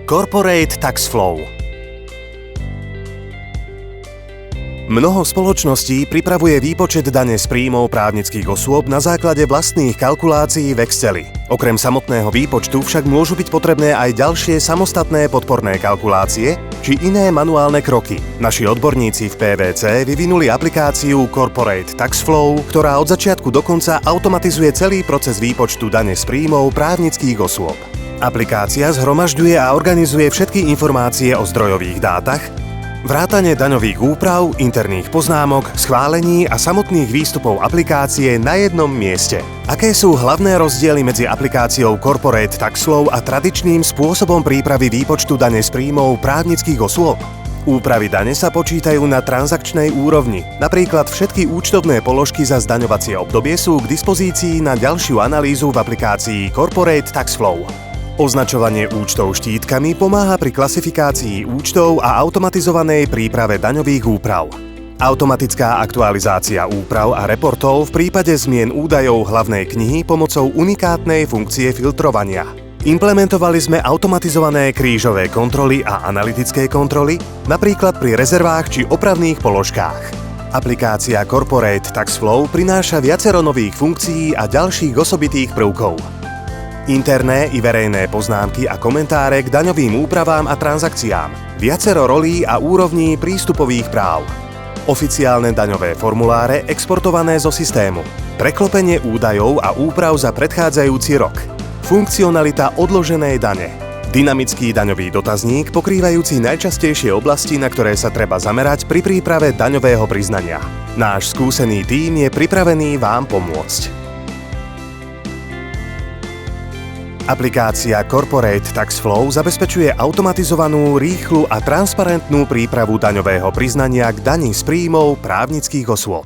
Corporate Tax Flow. Mnoho spoločností pripravuje výpočet dane z príjmov právnických osôb na základe vlastných kalkulácií v Exceli. Okrem samotného výpočtu však môžu byť potrebné aj ďalšie samostatné podporné kalkulácie či iné manuálne kroky. Naši odborníci v PwC vyvinuli aplikáciu Corporate Tax Flow, ktorá od začiatku do konca automatizuje celý proces výpočtu dane z príjmov právnických osôb. Aplikácia zhromažďuje a organizuje všetky informácie o zdrojových dátach, vrátane daňových úprav, interných poznámok, schválení a samotných výstupov aplikácie na jednom mieste. Aké sú hlavné rozdiely medzi aplikáciou Corporate Tax Flow a tradičným spôsobom prípravy výpočtu dane z príjmov právnických osôb? Úpravy dane sa počítajú na transakčnej úrovni. Napríklad všetky účtovné položky za zdaňovacie obdobie sú k dispozícii na ďalšiu analýzu v aplikácii Corporate Tax Flow. Označovanie účtov štítkami pomáha pri klasifikácii účtov a automatizovanej príprave daňových úprav. Automatická aktualizácia úprav a reportov v prípade zmien údajov hlavnej knihy pomocou unikátnej funkcie filtrovania. Implementovali sme automatizované krížové kontroly a analytické kontroly, napríklad pri rezervách či opravných položkách. Aplikácia Corporate Tax Flow prináša viacero nových funkcií a ďalších osobitých prvkov. Interné i verejné poznámky a komentáre k daňovým úpravám a transakciám, viacero rolí a úrovní prístupových práv, oficiálne daňové formuláre exportované zo systému, preklopenie údajov a úprav za predchádzajúci rok, funkcionalita odloženej dane, dynamický daňový dotazník pokrývajúci najčastejšie oblasti, na ktoré sa treba zamerať pri príprave daňového priznania. Náš skúsený tím je pripravený vám pomôcť. Aplikácia Corporate Tax Flow zabezpečuje automatizovanú, rýchlu a transparentnú prípravu daňového priznania k dani z príjmov právnických osôb.